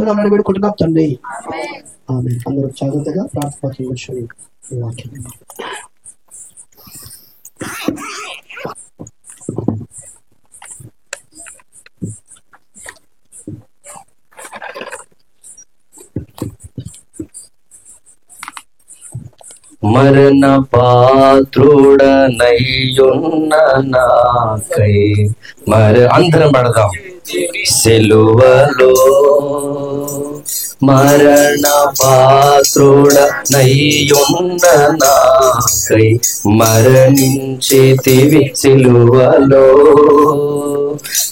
యేసునామమున వేడుకుంటున్నాం తండ్రి, ఆమేన్. అందరూ జాగ్రత్తగా ప్రార్థన కూర్చొని వాక్యం మరణ పాత్రుడనయ్యున్న నాకై అందరం పడదాం. సిలువలో మరణ పాత్రుడనయ్యున్న నాకై మరణించితివి సిలువలో,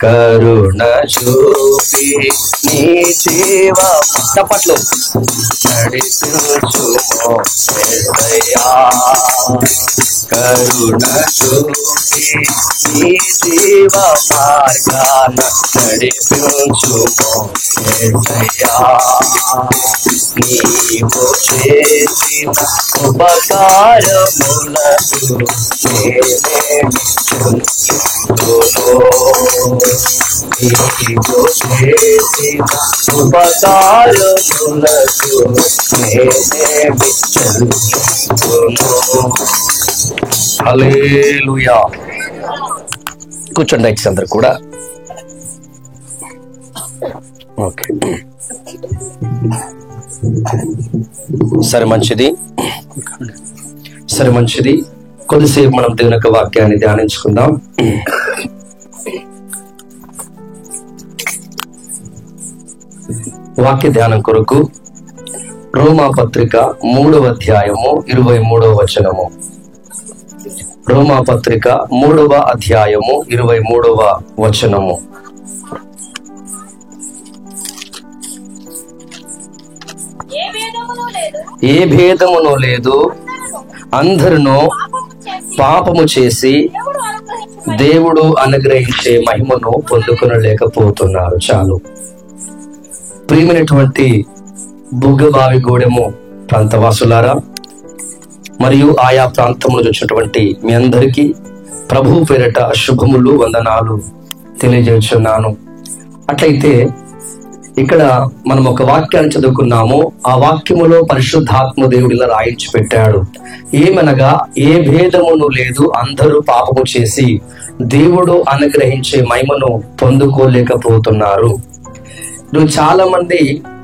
కరుణ చూపి నీ జీవ చప్పట్లు నడిపించుమో యేసయ్యా, కరుణ చూపి నీ జీవ మార్గాన నడిపించుమో యేసయ్యా, నీవు చేసిన ఉపకారములకు నేనేమి చెల్లింతును, నీవు చేసిన ఉపకారములకు నేనేమి చెల్లింతును. హల్లెలూయా. కూర్చోండి ఎక్స్ అందరు కూడా. ఓకే, సరే మంచిది. కొద్దిసేపు మనం దేవుని యొక్క వాక్యాన్ని ధ్యానించుకుందాం. వాక్య ధ్యానం కొరకు రోమా పత్రిక 3వ అధ్యాయము 23వ వచనము. రోమా పత్రిక 3వ అధ్యాయము 23వ వచనము. ఏ భేదమును లేదు, అందరూ పాపము చేసి దేవుడు అనుగ్రహించే మహిమను పొందుకొనలేకపోతున్నారు. చాలు. ప్రియమైనటువంటి బుగ్గబావి గూడెము ప్రాంతవాసులారా, మరియు ఆయా ప్రాంతంలో వచ్చినటువంటి మీ అందరికీ ప్రభువు పేరిట శుభములు, వందనాలు తెలియజేస్తున్నాను. అట్లయితే ఇక్కడ మనం ఒక వాక్యాన్ని చదువుకున్నాము. ఆ వాక్యములో పరిశుద్ధాత్మ దేవుడు ఇలా రాయించి పెట్టాడు. ఏమనగా, ఏ భేదమును లేదు, అందరూ పాపము చేసి దేవుడు అనుగ్రహించే మహిమను పొందుకోలేకపోతున్నారు. నువ్వు చాలా మంది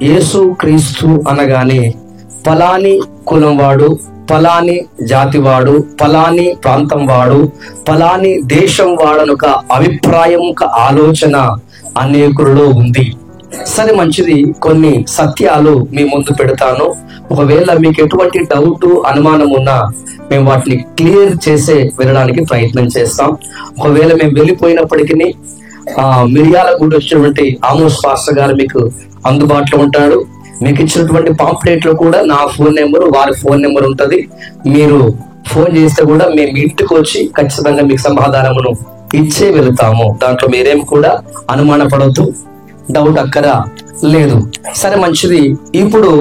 యేసు క్రీస్తు అనగానే ఫలాని కులం వాడు, ఫలాని జాతి వాడు, ఫలాని ప్రాంతం వాడు, ఫలాని దేశం వాడనొక అభిప్రాయం, ఒక ఆలోచన అనేకులలో ఉంది. సరే మంచిది, కొన్ని సత్యాలు మీ ముందు పెడతాను. ఒకవేళ మీకు ఎటువంటి డౌట్, అనుమానం ఉన్నా మేము వాటిని క్లియర్ చేసే వెళ్ళడానికి ప్రయత్నం చేస్తాం. ఒకవేళ మేము వెళ్ళిపోయినప్పటికీ మిర్యాలగూడ వచ్చినటువంటి ఆమోస్ పాస్టర్ గారు మీకు అందుబాటులో ఉంటాడు. మీకు ఇచ్చినటువంటి పాంప్లెట్ లో కూడా నా ఫోన్ నెంబరు, వారి ఫోన్ నెంబర్ ఉంటది. మీరు ఫోన్ చేస్తే కూడా మేము ఇంటికి వచ్చి ఖచ్చితంగా మీకు సమాధానమును ఇచ్చే వెళుతాము. దాంట్లో మీరేం కూడా అనుమానపడద్దు, డౌట్ అక్కర లేదు. సరే మంచిది. ఇప్పుడు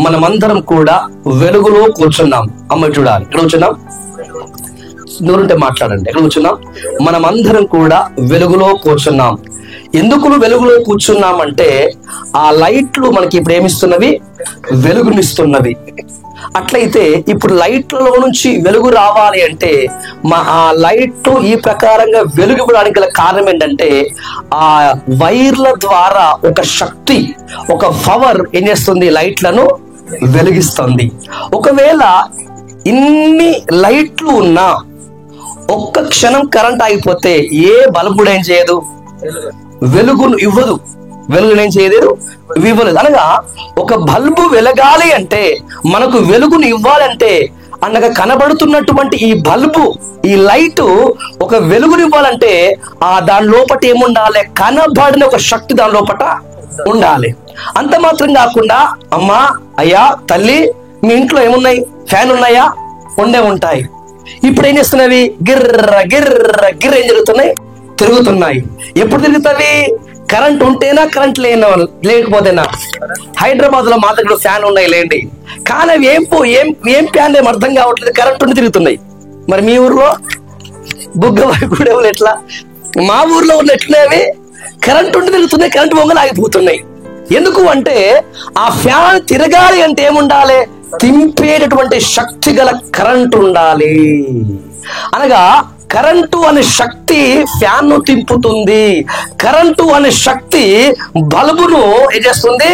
మనమందరం కూడా వెలుగులో కూర్చున్నాం. అమ్మ చూడాలి, ఎక్కడ కూర్చున్నాం? నూరుంటే మాట్లాడండి. ఎక్కడ కూర్చున్నాం? మనమందరం కూడా వెలుగులో కూర్చున్నాం. ఎందుకు వెలుగులో కూర్చున్నామంటే, ఆ లైట్లు మనకి ఇప్పుడు ఏమిస్తున్నవి? వెలుగునిస్తున్నవి. అట్లయితే ఇప్పుడు లైట్లలో నుంచి వెలుగు రావాలి అంటే ఆ లైట్ ఈ ప్రకారంగా వెలుగు ఇవ్వడానికి గల కారణం ఏంటంటే, ఆ వైర్ల ద్వారా ఒక శక్తి, ఒక పవర్ ఏం చేస్తుంది? లైట్లను వెలిగిస్తుంది. ఒకవేళ ఇన్ని లైట్లు ఉన్నా ఒక్క క్షణం కరెంట్ ఆగిపోతే ఏ బల్బు ఏం చేయదు? వెలుగును ఇవ్వదు. వెలుగునేం చేయలేదు? ఇవ్వలేదు. అనగా ఒక బల్బు వెలగాలి అంటే, మనకు వెలుగును ఇవ్వాలంటే, అనగా కనబడుతున్నటువంటి ఈ బల్బు, ఈ లైట్ ఒక వెలుగుని ఇవ్వాలంటే దాని లోపట ఏముండాలి? కనబడిన ఒక శక్తి దాని లోపట ఉండాలి. అంత మాత్రం కాకుండా, అమ్మా, అయ్యా, తల్లి, మీ ఇంట్లో ఏమున్నాయి? ఫ్యాన్ ఉన్నాయా? ఉండే ఉంటాయి. ఇప్పుడు ఏం చేస్తున్నవి? గిర్ర గిర్ర గిర్ర ఏం జరుగుతున్నాయి? తిరుగుతున్నాయి. ఎప్పుడు తిరుగుతావి? కరెంట్ ఉంటేనా, కరెంట్ లేకపోతేనా? హైదరాబాద్ లో మా దగ్గర ఫ్యాన్ ఉన్నాయి లేండి, కానీ అవి ఏం ఫ్యాన్ ఏం అర్థం కావట్లేదు, కరెంట్ ఉండి తిరుగుతున్నాయి. మరి మీ ఊర్లో బుగ్గవాయి కూడా ఎట్లా? మా ఊర్లో ఉన్న ఎట్లా? అవి కరెంట్ ఉండి తిరుగుతున్నాయి, కరెంట్ బొంగలు ఆగిపోతున్నాయి. ఎందుకు అంటే ఆ ఫ్యాన్ తిరగాలి అంటే ఏముండాలి? తింపేటటువంటి శక్తి గల కరెంటు ఉండాలి. అనగా కరెంటు అనే శక్తి ఫ్యాన్ ను తింపుతుంది. కరెంటు అనే శక్తి బల్బును ఏం చేస్తుంది?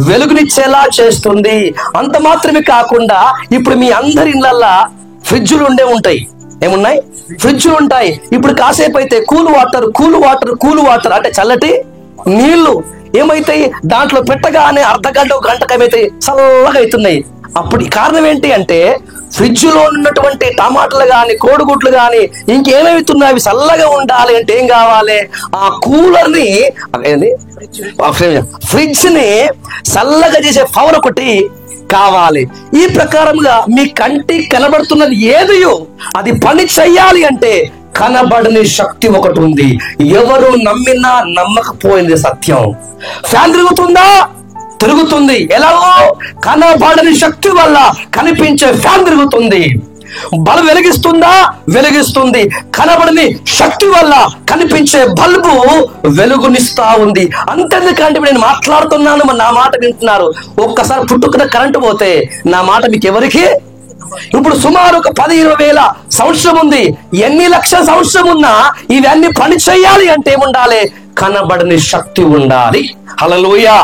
వెలుగునిచ్చేలా చేస్తుంది. అంత మాత్రమే కాకుండా ఇప్పుడు మీ అందరి ఇళ్ళల్లో ఫ్రిడ్జ్లు ఉంటాయి. ఏమున్నాయి? ఫ్రిడ్జ్లు ఉంటాయి. ఇప్పుడు కాసేపు అయితే కూల్ వాటర్ అంటే చల్లటి నీళ్లు ఏమైతాయి? దాంట్లో పెట్టగానే అర్ధగంట గంటకు ఏమైతాయి? చల్లగా అవుతున్నాయి. అప్పుడు కారణం ఏంటి అంటే ఫ్రిడ్జ్ లో ఉన్నటువంటి టమాటాలు గాని కోడిగుడ్లు గాని ఇంకేమవుతున్నాయి? అవి చల్లగా ఉండాలి అంటే ఏం కావాలి? ఆ కూలర్ ని ఫ్రిడ్జ్ ని చల్లగా చేసే పవర్ ఒకటి కావాలి. ఈ ప్రకారంగా మీ కంటికి కనబడుతున్నది ఏదియో అది పని చెయ్యాలి అంటే కనబడని శక్తి ఒకటి ఉంది. ఎవరు నమ్మినా నమ్మకపోయింది సత్యం. ఫ్యాన్ తిరుగుతుంది. ఎలాగో కనబడని శక్తి వల్ల కనిపించే ఫ్యాన్ తిరుగుతుంది. బల్బు వెలిగిస్తుంది. కనబడని శక్తి వల్ల కనిపించే బల్బు వెలుగునిస్తా ఉంది. అంతెందుకంటే నేను మాట్లాడుతున్నాను, నా మాట వింటున్నారు. ఒక్కసారి పుట్టుకున్న కరెంటు పోతే నా మాట మీకు ఎవరికి? ఇప్పుడు సుమారు ఒక 10-20 వేల సంవత్సరం ఉంది. ఎన్ని లక్షల సంవత్సరం ఉన్నా ఇవన్నీ పని చేయాలి అంటే ఏముండాలి? కనబడని శక్తి ఉండాలి. హల్లెలూయా.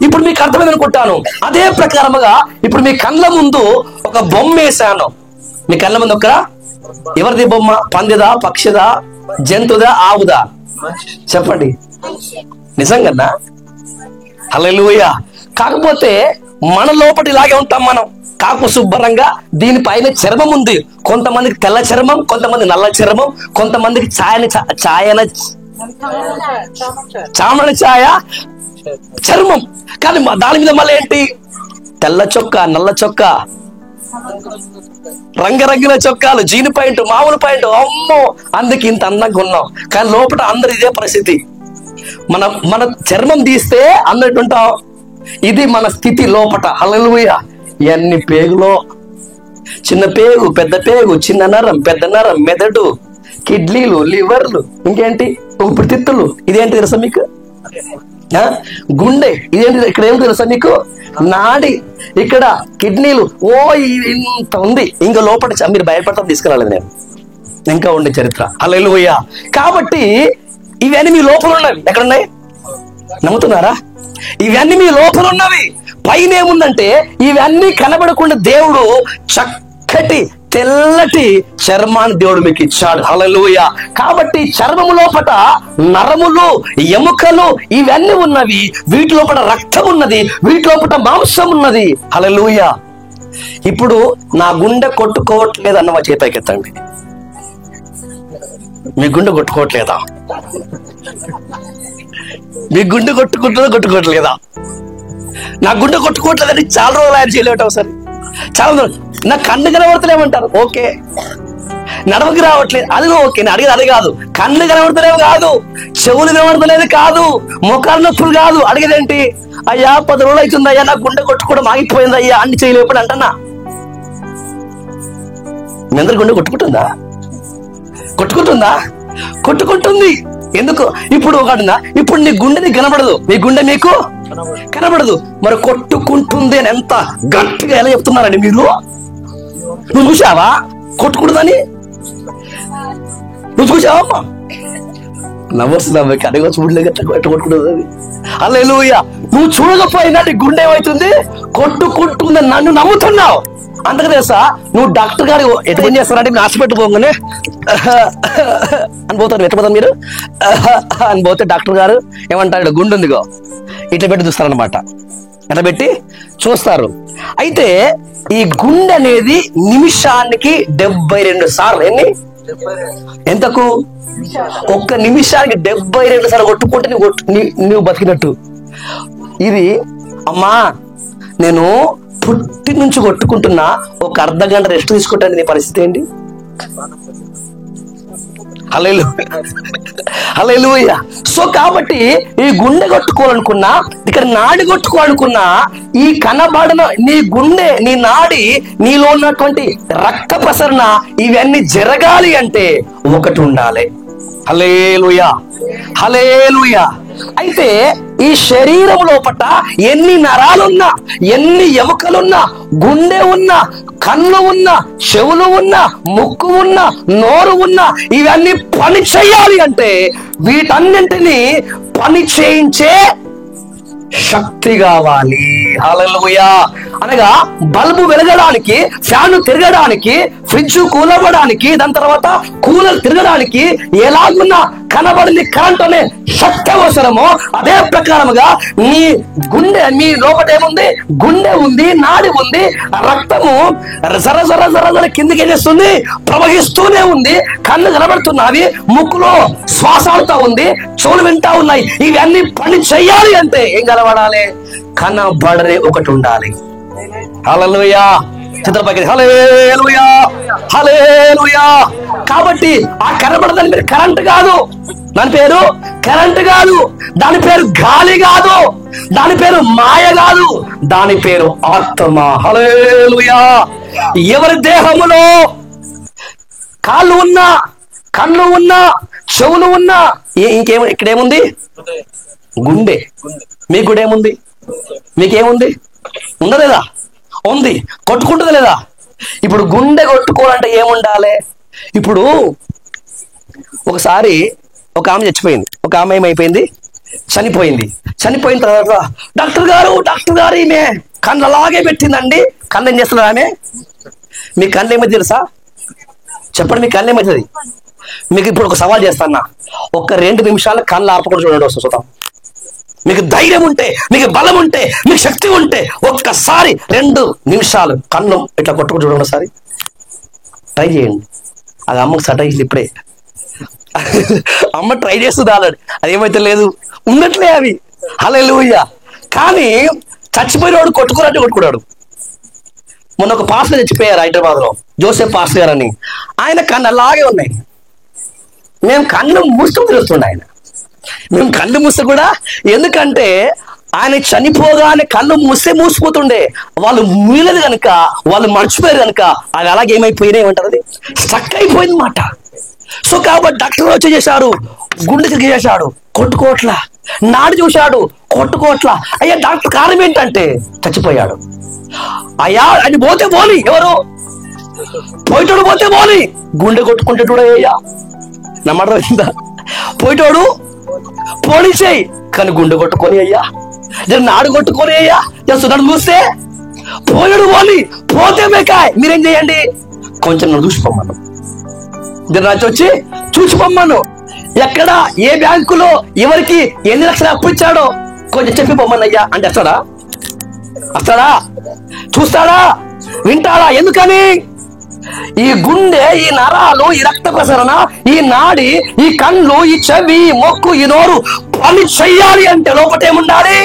ఇప్పుడు మీకు అర్థమైంది అనుకుంటాను. అదే ప్రకారముగా ఇప్పుడు మీ కళ్ళ ముందు ఒక బొమ్మ వేసాను. మీ కళ్ళ ముందు ఒక ఎవరిది బొమ్మ? పందిదా, పక్షిదా, జంతుదా, ఆవుదా? చెప్పండి. నిజంగా? హల్లెలూయా. కాకపోతే మన లోపల ఇలాగే ఉంటాం మనం. కాకు శుభ్రంగా దీనిపైన చర్మం ఉంది. కొంతమందికి తెల్ల చర్మం, కొంతమంది నల్ల చర్మం, కొంతమందికి చామన ఛాయ చర్మం. కానీ దాని మీద మళ్ళీ ఏంటి? తెల్ల చొక్కా, నల్ల చొక్కా, రంగురంగుల చొక్కాలు, జీను పాయింట్, మామూలు పాయింట్. అమ్మో, అందుకు ఇంత అందంగా ఉన్నాం. కానీ లోపల అందరు ఇదే పరిస్థితి. మన చర్మం తీస్తే అన్నట్టుంటాం. ఇది మన స్థితి లోపట. హల్లెలూయా. ఇవన్నీ పేగులో చిన్న పేగు, పెద్ద పేగు, చిన్న నరం, పెద్ద నరం, మెదడు, కిడ్నీలు, లివర్లు, ఇంకేంటి ఊపిరితిత్తులు. ఇదేంటి తెలుసా మీకు? గుండె. ఇదేంటి? ఇక్కడ ఏం తెలుసా మీకు? నాడి. ఇక్కడ కిడ్నీలు. ఓ ఇంత ఉంది. ఇంకా లోపల మీరు భయపడతాం తీసుకురాలేదు నేను. ఇంకా ఉండే చరిత్ర. హల్లెలూయా. కాబట్టి ఇవన్నీ మీ లోపల ఉన్నవి. ఎక్కడున్నాయి? నమ్ముతున్నారా? ఇవన్నీ మీ లోపల ఉన్నవి. పైన ఏముందంటే ఇవన్నీ కనబడకుండా దేవుడు చక్కటి తెల్లటి చర్మాన్ని దేవుడు మీకు ఇచ్చాడు. హల్లెలూయా. కాబట్టి చర్మము లోపట నరములు, ఎముకలు ఇవన్నీ ఉన్నవి. వీటి లోపల రక్తం ఉన్నది, వీటి లోపల మాంసం ఉన్నది. హల్లెలూయా. ఇప్పుడు నా గుండె కొట్టుకోవట్లేదు అన్న మా చేతికి ఎత్తండి. మీ గుండె కొట్టుకోవట్లేదా? మీ గుండె కొట్టుకోవట్లేదా? నా గుండె కొట్టుకోవట్లేదని చాలా రోజులు ఆయన చేయలేవటం. సరే, చాలా నా కన్ను కనబడతలేమంటారు. ఓకే. నడవకి రావట్లేదు, అది ఓకే. నేను అడిగేది అది కాదు. కన్ను కనబడతలేవు కాదు, చెవులు కనబడతలేదు కాదు, మొక్కలు నొప్పులు కాదు. అడిగేదేంటి? అయ్యా 10 రోజులు అవుతుంది అయ్యా, నా గుండె కొట్టుకోవడం ఆగిపోయింది అయ్యా, అన్ని చేయలేప్పుడు అంటన్నా. మీ అందరి గుండె కొట్టుకుంటుంది. ఎందుకు? ఇప్పుడు ఇప్పుడు నీ గుండె నీకు కనబడదు, నీ గుండె మీకు కనబడదు. మరి కొట్టుకుంటుంది అని ఎంత గట్టిగా ఎలా చెప్తున్నారండి మీరు? నువ్వు చూసావా కొట్టుకుంటుందని? నువ్వు చూసావా? నవ్వొస్తుంది. అడిగో చూడలేదు ఎట్లా కొట్టుకుంటుంది. హల్లెలూయా. నువ్వు చూడకపోయినా నీ గుండె ఏమవుతుంది? కొట్టుకుంటుందని నన్ను నమ్ముతున్నావు. అందుకే తెలుసా, నువ్వు డాక్టర్ గారు ఎట్లా ఏం చేస్తారంటే మీ హాస్పిటల్ పోగానే అని పోతారు. ఎట్లా పోతారు మీరు? అని పోతే డాక్టర్ గారు ఏమంటారు? గుండె ఉందిగో ఇట్లా పెట్టి చూస్తారనమాట. ఎట్లా పెట్టి చూస్తారు. అయితే ఈ గుండె అనేది నిమిషానికి 72 సార్లు. ఎన్ని? ఎంతకు? ఒక్క నిమిషానికి 72 సార్లు కొట్టుకుంటే నువ్వు బతికినట్టు. ఇది అమ్మా నేను పుట్టి నుంచి కొట్టుకుంటున్నా, ఒక అర్ధ గంట రెస్ట్ తీసుకుంటాను. నీ పరిస్థితి ఏంటి? హల్లెలూయా. సో కాబట్టి ఈ గుండె కొట్టుకోవాలనుకున్నా, ఇక్కడ నాడి కొట్టుకోవాలనుకున్నా, ఈ కనబడిన నీ గుండె, నీ నాడి, నీలో ఉన్నటువంటి రక్త ప్రసరణ ఇవన్నీ జరగాలి అంటే ఒకటి ఉండాలి. హల్లెలూయా. అయితే ఈ శరీరం లోపట ఎన్ని నరాలున్నా, ఎన్ని ఎముకలున్నా, గుండె ఉన్నా, కళ్ళు ఉన్నా, చెవులు ఉన్నా, ముక్కు ఉన్నా, నోరు ఉన్నా, ఇవన్నీ పని చేయాలి అంటే వీటన్నింటినీ పని చేయించే శక్తి కావాలి. హల్లెలూయా. అనగా బల్బు వెలగడానికి, ఫ్యాను తిరగడానికి, ఫ్రిడ్జ్ కూలవ్వడానికి, దాని తర్వాత కూలర్ తిరగడానికి ఎలాగున్నా కనబడింది కరెంట్ అనే శక్తి అవసరమో అదే ప్రకారముగా నీ గుండె, మీ లోపల ఏముంది? గుండె ఉంది, నాడి ఉంది, రక్తము జర జర జర జర కిందికి చేస్తుంది, ప్రవహిస్తూనే ఉంది, కళ్ళు కనబడుతున్నవి, ముక్కులో శ్వాస ఆడుతూ ఉంది, చెవులు వింటా ఉన్నాయి. ఇవన్నీ పని చెయ్యాలి అంటే ఏం కనబడాలి? కనబడని ఒకటి ఉండాలి. హల్లెలూయా. చిత్రపతి హల్లెలూయా, హల్లెలూయా. కాబట్టి ఆ కనబడదని పేరు కరెంట్ కాదు, దాని పేరు కరెంట్ కాదు, దాని పేరు గాలి కాదు, దాని పేరు మాయ కాదు, దాని పేరు ఆత్మ. హల్లెలూయా. ఎవరి దేహములో కాళ్ళు ఉన్నా, కళ్ళు ఉన్నా, చెవులు ఉన్నా, ఇంకేమో ఇక్కడేముంది? గుండె. మీకు కూడా ఏముంది? మీకేముంది? ఉందా లేదా? ఉంది. కొట్టుకుంటుందా లేదా? ఇప్పుడు గుండె కొట్టుకోవాలంటే ఏముండాలి? ఇప్పుడు ఒకసారి ఒక ఆమె చచ్చిపోయింది. ఒక ఆమె ఏమైపోయింది? చనిపోయింది. చనిపోయిన తర్వాత డాక్టర్ గారు ఈమె కళ్ళు అలాగే పెట్టిందండి. కళ్ళు ఏం చేస్తున్నారు? ఆమె మీ కళ్ళు ఏమైతే తెలుసా? చెప్పండి, మీ కళ్ళు ఏమవుతుంది? మీకు ఇప్పుడు ఒక సవాల్ చేస్తాను. ఒక్క 2 నిమిషాలు కళ్ళు ఆపకుండా చూడండి. వస్తాం. మీకు ధైర్యం ఉంటే, మీకు బలం ఉంటే, మీకు శక్తి ఉంటే ఒక్కసారి 2 నిమిషాలు కన్ను ఇట్లా కొట్టుకుని చూడండి. ఒకసారి ట్రై చేయండి. అది అమ్మకు సటాయించింది ఇప్పుడే. అమ్మ ట్రై చేస్తుంది ఆల్రెడీ. అదేమైతే లేదు, ఉన్నట్లే అవి. హల్లెలూయా. కానీ చచ్చిపోయినవాడు కొట్టుకున్నాడు. మొన్న ఒక పాస్టర్ చచ్చిపోయారు హైదరాబాద్ లో, జోసెఫ్ పాస్టర్ గారు అని. ఆయన కన్ను అలాగే ఉన్నాయి. మేము కన్ను మూస్తూ తెలుస్తుండే ఆయన. మేము కళ్ళు మూస్తే కూడా, ఎందుకంటే ఆయన చనిపోగానే కళ్ళు మూసిపోతుండే. వాళ్ళు మూయలేదు కనుక, వాళ్ళు మర్చిపోయారు కనుక అది అలాగే ఏమైపోయినాయి ఏమంటారు, అది స్టక్ అయిపోయింది మాట. సో కాబట్టి డాక్టర్ వచ్చి చేశాడు, గుండె తిరిగి చేశాడు, కొట్టుకోట్లా. నాడు చూశాడు, కొట్టుకోట్లా. అయ్యా డాక్టర్ కారణం ఏంటంటే చచ్చిపోయాడు. అయ్యా అది పోతే పోని, ఎవరు పోయిటోడు పోతే పోని, గుండె కొట్టుకుంటేటోడు అయ్యా నమ్మడం. పోయిటోడు పోలీసేయి, కానీ గుండె కొట్టుకొని అయ్యా, నాడు కొట్టుకొని అయ్యా, సున్నాడు చూస్తే పోయాడు పోలి, పోతే మేకాయ్. మీరేం చేయండి? కొంచెం నన్ను చూసిపోమ్మను, రాజు వచ్చి చూసిపోమ్మను. ఎక్కడ, ఏ బ్యాంకులో ఎవరికి ఎన్ని లక్షలు అప్పు ఇచ్చాడో కొంచెం చెప్పి పొమ్మను అయ్యా అంటే వస్తాడా? చూస్తాడా? వింటాడా? ఎందుకని? ఈ గుండె, ఈ నరాలు, ఈ రక్త ప్రసరణ, ఈ నాడి, ఈ కళ్ళు, ఈ చెవి, ఈ మొక్కు, ఈ నోరు పని చెయ్యాలి అంటే లోపల ఏముండాలి?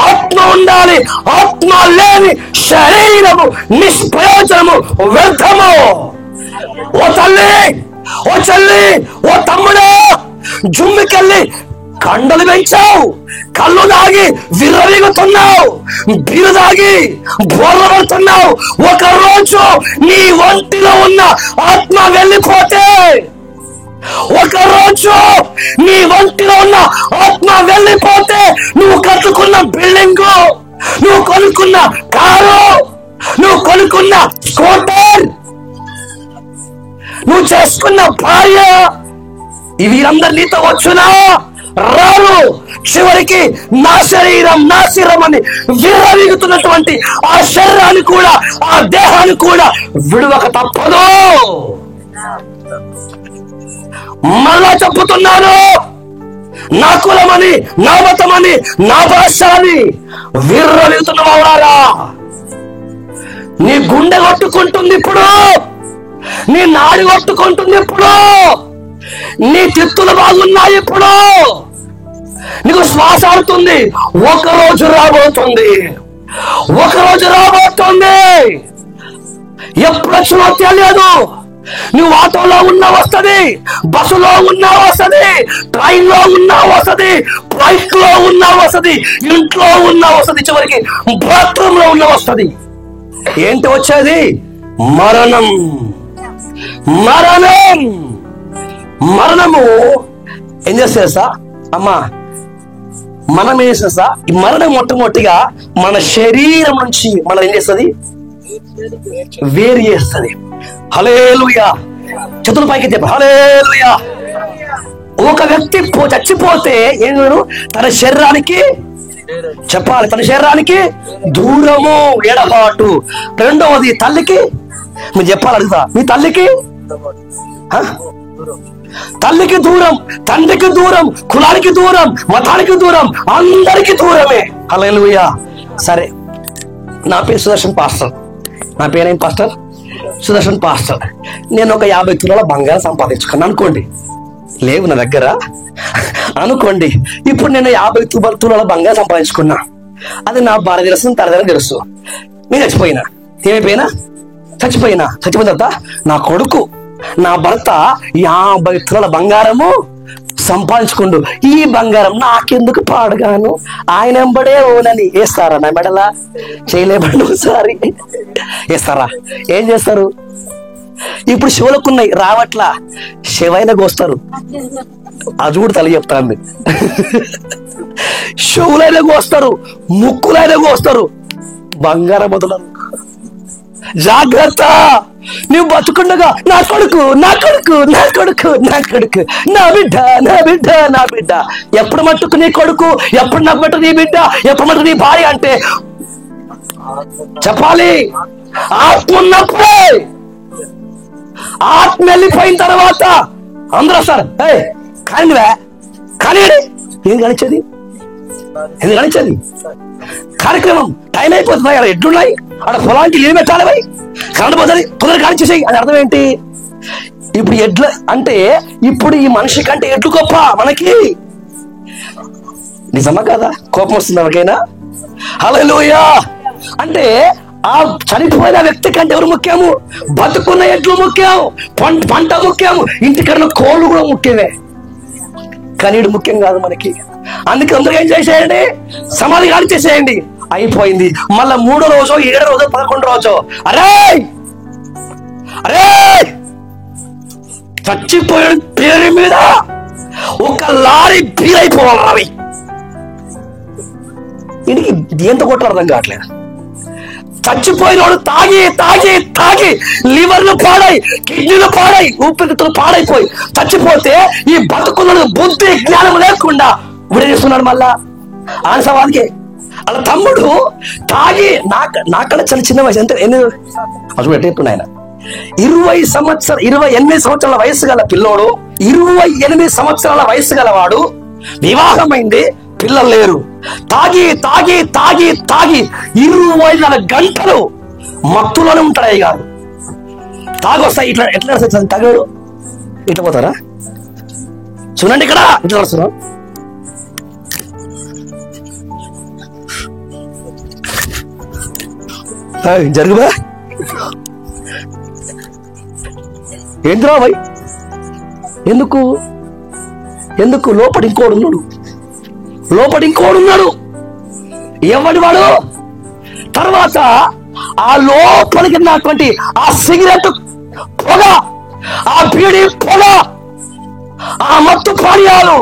ఆత్మ ఉండాలి. ఆత్మ లేని శరీరము నిష్ప్రయోజనము, వ్యర్థము. ఓ తల్లి, ఓ చెల్లి, ఓ తమ్ముడు, జుమ్మికెళ్ళి కండలు పెంచావు, కళ్ళు దాగి విర్రవీగుతున్నావు, బీరు దాగి బోర్లబడుతున్నావు. ఒక రోజు నీ ఒంటిలో ఉన్న ఆత్మ వెళ్ళిపోతే, ఒక రోజు నీ ఒంటిలో ఉన్న ఆత్మ వెళ్ళిపోతే, నువ్వు కట్టుకున్న బిల్డింగు, నువ్వు కొనుక్కున్న కారు, నువ్వు కొనుక్కున్న స్కూటర్, నువ్వు చేసుకున్న భార్య, ఇవి అందరు నీతో వచ్చునా? రారు. చివరికి నా శరీరం అని విర్రవీగుతున్నటువంటి ఆ శరీరాన్ని కూడా, ఆ దేహాన్ని కూడా విడువక తప్పదు. మళ్ళా చెప్పుతున్నాను, నా కులమని, నా మతమని, నా భాష అని విర్రవీగుతున్నవారా, నీ గుండె కొట్టుకుంటుంది ఇప్పుడు, నీ నాడి కొట్టుకుంటుంది ఇప్పుడు, నీ తిత్తులు బాగున్నాయి ఇప్పుడు, నీకు శ్వాస ఆడుతుంది. ఒక రోజు రాబోతుంది, ఎప్పుడు వచ్చినా తెలియదు. నువ్వు ఆటోలో ఉన్నా వస్తుంది, బస్సులో ఉన్నా వస్తుంది, ట్రైన్ లో ఉన్నా వస్తుంది, ఫ్లైట్ లో ఉన్నా వస్తుంది, ఇంట్లో ఉన్నా వస్తుంది, చివరికి బాత్రూమ్ లో ఉన్నా వస్తుంది. ఏంటి వచ్చేది? మరణం. మరణము ఏం చేస్తా అమ్మా? మనం ఏం చేస్తా, ఈ మరణం మొట్టమొదటిగా మన శరీరం నుంచి మనం ఏం చేస్తుంది, వేరు చేస్తుంది. హల్లెలూయా. చేతుల పైకి చెప్ప హల్లెలూయా. ఒక వ్యక్తి చచ్చిపోతే ఏం తన శరీరానికి చెప్పాలి, తన శరీరానికి దూరము, ఎడబాటు. రెండవది తల్లికి, మీరు చెప్పాలి, అడుగుతా, మీ తల్లికి దూరం, తండ్రికి దూరం, కులానికి దూరం, మతానికి దూరం, అందరికి దూరమే. హల్లెలూయా. సరే, నా పేరు సుదర్శన్ పాస్టర్. నా పేరేం పాస్టర్? సుదర్శన్ పాస్టర్. నేను ఒక 50 తులాల బంగారం సంపాదించుకున్నాను అనుకోండి, లేవు నా దగ్గర అనుకోండి. ఇప్పుడు నేను 50 తులాల బంగారం సంపాదించుకున్నా. అది నా భార్య తెలుసు, తన దగ్గర తెలుసు. నేను చచ్చిపోయినా, ఏమైపోయినా చచ్చిపోయిన తర్వాత నా కొడుకు, నా భర్త 50 తులాల బంగారము సంపాదించుకుండు. ఈ బంగారం నాకెందుకు పాడుగాను, ఆయన వెంబడే ఓనని వేస్తారా? నా మెడలా చేయలేబడి ఒకసారి వేస్తారా? ఏం చేస్తారు? ఇప్పుడు శివులకున్నాయి రావట్లా, శివైన కోస్తారు. అది కూడా తల్లి చెప్తాంది. శివులైన కోస్తారు, ముక్కులైన కోస్తారు, బంగారం మొదలు. జాగ్రత్త. నువ్వు బతుకుండగా నా కొడుకు, నా కొడుకు, నా కొడుకు, నా కొడుకు, నా బిడ్డ, నా బిడ్డ, నా బిడ్డ. ఎప్పుడు మట్టుకు నీ కొడుకు, ఎప్పుడు నాకు మట్టు నీ బిడ్డ, ఎప్పుడు మట్టు నీ భార్య అంటే చెప్పాలి. ఆత్మ ఉన్నప్పుడే, ఆత్మ వెళ్ళిపోయిన తర్వాత అందరూ వస్తారు. కానివే కానీ ఏం గణించేది, ఎందుకు గణించేది? కార్యక్రమం టైం అయిపోతుంది, అక్కడ ఎడ్లున్నాయి, అక్కడ పొలానికి ఏం పెట్టాలి, భయ్ కరెంట్ పోతుంది, కుదరు కానిచ్చేసాయి. అది అర్థం ఏంటి? ఇప్పుడు ఎడ్ల అంటే ఇప్పుడు ఈ మనిషి కంటే ఎడ్లు గొప్ప మనకి. నిజమా కాదా? కోపం వస్తుంది ఎవరికైనా? హల్లెలూయా. అంటే ఆ చనిపోయిన వ్యక్తి కంటే ఎవరు ముఖ్యము? బతుకున్న ఎడ్లు ముఖ్యం, పంట ముఖ్యం, ఇంటికన్నా కోళ్ళు కూడా ముఖ్యమే. కనీడు ముఖ్యం కాదు మనకి. అందుకే అందరూ ఏం చేసేయండి, సమాధి గాలి చేసేయండి, అయిపోయింది. మళ్ళా 3వ రోజు, 7వ రోజు, 11వ రోజు, అరే అరే చచ్చిపోయిన పేరు మీద ఒక లారీ బీరైపోవాలి. రవి ఇంటికి ఎంత కొట్టారు అర్థం కావట్లేదు. చచ్చిపోయిన వాడు తాగి తాగి తాగి లివర్లు పాడై, కిడ్నీలు పాడై, ఊపిరితిత్తులు పాడైపోయి చచ్చిపోతే ఈ బతుకున్న బుద్ధి జ్ఞానం లేకుండా ఇప్పుడు చేస్తున్నాడు మళ్ళా ఆనసవాదికి. అలా తమ్ముడు తాగి నాకన్నా చాలా చిన్న వయసు, ఎంత ఎన్ని అసలు ఎట్టేస్తున్నాయి ఆయన 28 సంవత్సరాల వయసు గల పిల్లోడు, 28 సంవత్సరాల వయసు గలవాడు, వివాహమైంది, పిల్లలు లేరు, తాగి తాగి తాగి తాగి 24 గంటలు మత్తులోనే ఉంటాడు. అయ్యి గారు తాగొస్తాయి. ఇట్లా ఎట్లా తాగాడు, ఇట్లా పోతారా? చూడండి ఇక్కడ ఇట్లా వస్తున్నాం. జరుగుబా ఏంద్రా భయ్, ఎందుకు ఎందుకు? లోపడి ఇంకోడున్నాడు, ఎవడి వాడు? తర్వాత ఆ లోపలికి ఉన్నటువంటి ఆ సిగరెట్ పొగ, ఆ బీడి పొగ, ఆ మత్తు పానీయాలు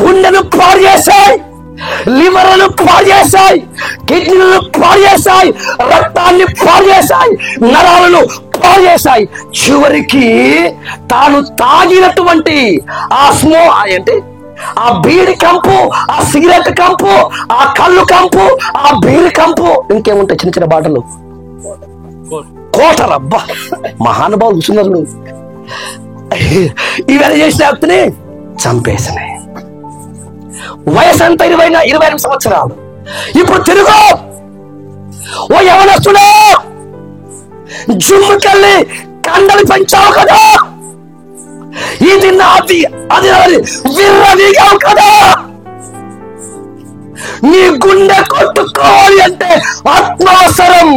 గుండెను పాడు చేశాయి, లివర్లను పాడు చేశాయి, కిడ్నీలను పాడు చేశాయి, రక్తాన్ని పాడు చేశాయి, నరాలను పాడు చేశాయి. చివరికి తాను తాగినటువంటి ఆ ఏంటి, ఆ బీడి కంపు, ఆ సిగరెట్ కంపు, ఆ కళ్ళు కంపు, ఆ బీడి కంపు, ఇంకేముంటాయి చిన్న చిన్న బాటలు, కోటలు. అబ్బా మహానుభావులు చూస్తున్నారు. ఇవన్నీ చేసిన వ్యక్తిని చంపేసినాయి. వయసు అంతా 28 సంవత్సరాలు. ఇప్పుడు తిరుగు, ఓ యవనస్తుడు, జుమ్ముకెళ్ళి కండలు పెంచావు కదా, ఇది నాది అది విర్రవీగావు కదా. నీ గుండె కొట్టుకోవాలి అంటే ఆత్మ అవసరం,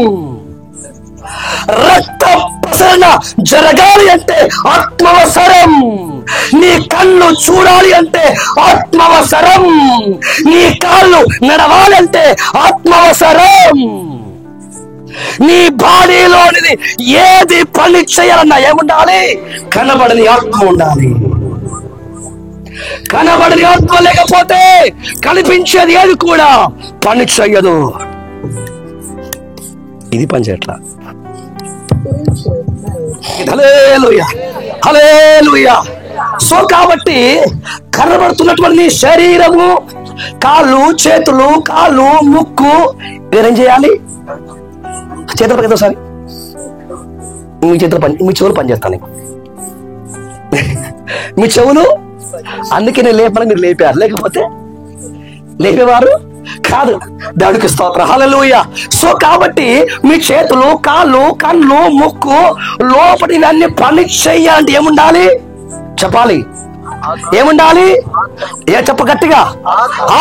రక్త ప్రసరణ జరగాలి అంటే ఆత్మ అవసరం, నీ కళ్ళు చూడాలి అంటే ఆత్మ అవసరం, నీ కాళ్ళు నడవాలి అంటే ఆత్మ అవసరం, నీ బాడీలోనిది ఏది పని చేయాలన్నా ఏముండాలి? కనబడని ఆత్మ ఉండాలి. కనబడని ఆత్మ లేకపోతే కనిపించేది ఏది కూడా పని చెయ్యదు. ఇది పని చేయట్లా. హల్లెలూయా, హల్లెలూయా. సో కాబట్టి కనబడుతున్నటువంటి శరీరము, కాళ్ళు, చేతులు, కాళ్ళు, ముక్కు మీరేం చేయాలి? చేతులు పని ఒకసారి మీ చేతులు పని, మీ చెవులు పని చేస్తాను. మీ చెవులు అందుకే నేను లేపని మీరు లేపారు, లేకపోతే లేపేవారు కాదు. దేవుడికి స్తోత్రం, హల్లెలూయా. సో కాబట్టి మీ చేతులు, కాళ్ళు, కళ్ళు, ముక్కు లోపలి ఇవన్నీ పని చెయ్యాలంటే ఏముండాలి చెప్పాలి? ఏముండాలి? చెప్ప గట్టిగా.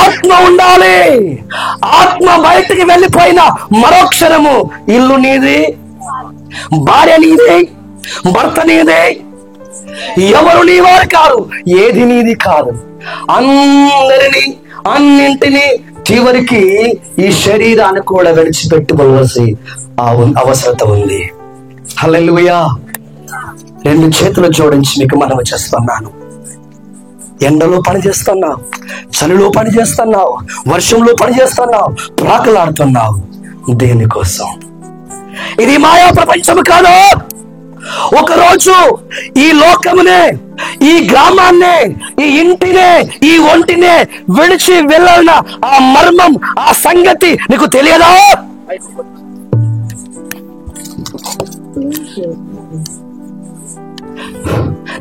ఆత్మ ఉండాలి. ఆత్మ బయటికి వెళ్ళిపోయిన మరో క్షణము ఇల్లు నీది, భార్య నీది, భర్త నీది, ఎవరు నీ వారు కాదు, ఏది నీది కాదు. అందరినీ, అన్నింటినీ చివరికి ఈ శరీరాన్ని కూడా విడిచిపెట్టుకోవాల్సి అవసరత ఉంది. హల్లెలూయా. రెండు చేతులు జోడించి మీకు మనవి చేస్తున్నాను. ఎండలో పని చేస్తున్నావు, చలిలో పని చేస్తున్నావు, వర్షంలో పని చేస్తున్నావు, ప్రాకలాడుతున్నావు. దేనికోసం? ఇది మాయా ప్రపంచం కాదు. ఒకరోజు ఈ లోకమునే, ఈ గ్రామాన్నే, ఈ ఇంటినే, ఈ ఒంటినే విడిచి వెళ్ళాలన్న ఆ మర్మం, ఆ సంగతి నీకు తెలియదా?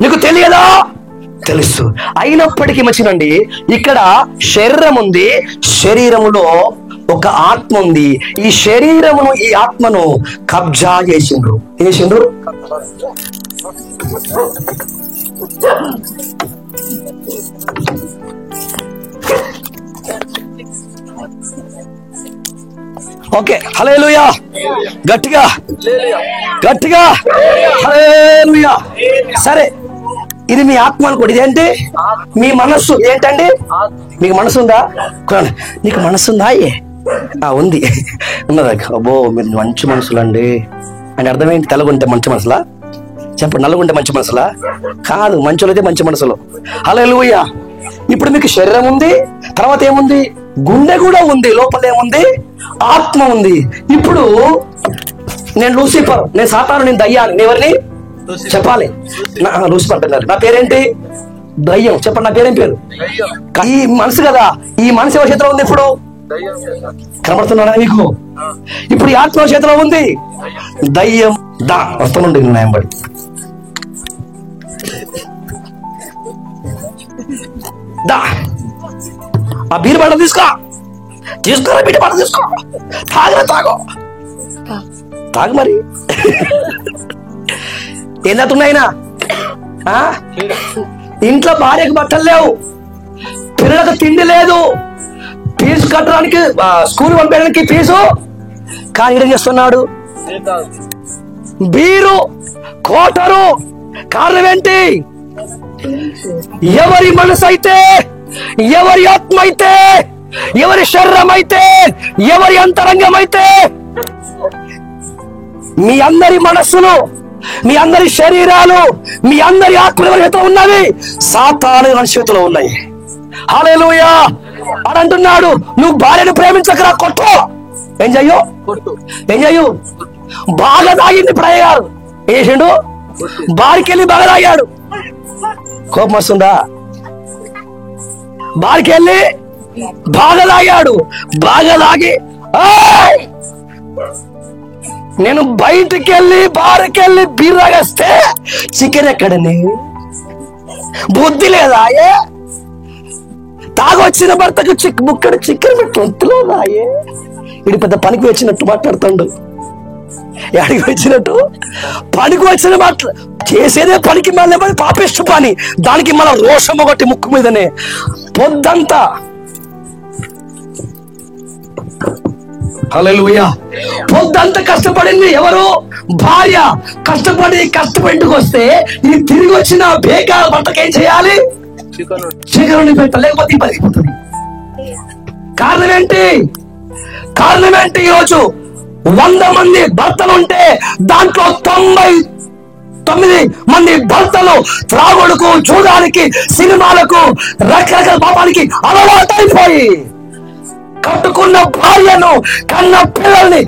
నీకు తెలియదా? తెలుసు. అయినప్పటికీ మంచిదండి, ఇక్కడ శరీరం ఉంది, శరీరములో ఒక ఆత్మ ఉంది. ఈ శరీరమును, ఈ ఆత్మను కబ్జా చేసిండ్రు. ఏం చేసిండ్రు? ఓకే, హల్లెలూయా. గట్టిగా గట్టిగా హల్లెలూయా. సరే, ఇది మీ ఆత్మ అనుకోండి. ఇదేంటి? మీ మనస్సు. ఏంటండి? మీకు మనసు ఉందా? నీకు మనసు ఉందా? ఉంది, ఉన్నదా? అబ్బో, మీరు మంచి మనసులండి అని అర్థమేంటి? తెల్లగుంటే మంచి మనసులా? చెప్పండి. నల్లగుంటే మంచి మనసులా? కాదు, మంచులైతే మంచి మనసులు. హల్లెలూయా. ఇప్పుడు మీకు శరీరం ఉంది, తర్వాత ఏముంది? గుండె కూడా ఉంది. లోపల ఏముంది? ఆత్మ ఉంది. ఇప్పుడు నేను లూసిఫర్, నేను సాతాను, నేను దయ్యాన్ని. నేను ఎవరిని చెప్పాలి? లూసిఫర్ అంటున్నారు. నా పేరేంటి? దయ్యం. చెప్పండి, నా పేరేం పేరు? ఈ మనసు కదా. ఈ మనసు ఎవరి చేతిలో ఉంది? ఇప్పుడు కనబడుతున్నాడా మీకు? ఇప్పుడు ఈ ఆత్మ చేతిలో ఉంది. దయ్యం దా వస్తుండే న్యాయంబడి. దా ఆ బీరు బాట తీసుకోరా, బీట బాట తీసుకో, తాగు మరి. ఏం తాగుతున్నాయినా? ఇంట్లో భార్యకు బట్టలు లేవు, పిల్లలకు తిండి లేదు, ఫీజు కట్టడానికి, స్కూల్ పంపించడానికి ఫీజు. కానీ ఏం చేస్తున్నాడు? Beer, quarter. కారణం ఏంటి? ఎవరి మనసు అయితే, ఎవరి ఆత్మ అయితే, ఎవరి శరీరం అయితే, ఎవరి అంతరంగం అయితే, మీ అందరి మనస్సులు, మీ అందరి శరీరాలు, మీ అందరి ఆత్మలు ఎవరి చేతిలో ఉన్నవి? సాతాను చేతిలో ఉన్నాయి. హల్లెలూయా అని అంటున్నాడు. నువ్వు భార్యను ప్రేమించకరా, కొట్టు. ఏం చెయ్యు? ఏం చెయ్యు? బాగా తాగింది ఇప్పుడు అయ్యారు. ఏం చేసిండు? బారికి వెళ్ళి బాగా తాగాడు. కోపం వస్తుందా? బారికి వెళ్ళి బాగా తాగాడు. బాగా తాగి నేను బయటికి వెళ్ళి బారికి వెళ్ళి బీర్ తాగేస్తే చికెన్ ఎక్కడని? బుద్ధి లేదా? తాగొచ్చిన భర్తకు బుక్కడు చికెన్ పెట్టి వద్దులేదా? ఇది పెద్ద పనికి వచ్చినట్టు మాట్లాడుతాడు. ఎడికి వచ్చినట్టు? పనికి వచ్చిన మాట్లా చేసేదే పనికి మళ్ళీ పాపిష్ట పని. దానికి మళ్ళీ రోషం ఒకటి ముక్కు మీదనే పొద్దంతా. హల్లెలూయా. పొద్దంతా కష్టపడింది ఎవరు? భార్య. కష్టపడి వస్తే ఇది తిరిగి వచ్చిన బేగా భర్తకి ఏం చేయాలి? చికెన్ పెట్ట, లేకపోతే ఇబ్బంది అయిపోతుంది. కారణం ఏంటి? కారణం ఏంటి? ఈరోజు 100 మంది భర్తలు ఉంటే దాంట్లో 9 మంది భర్తలు త్రాగుడుకు, చూడడానికి, సినిమాలకు, రకరకాల పాపానికి అలవాటైపోయి కట్టుకున్న భార్యను, కన్న పిల్లల్ని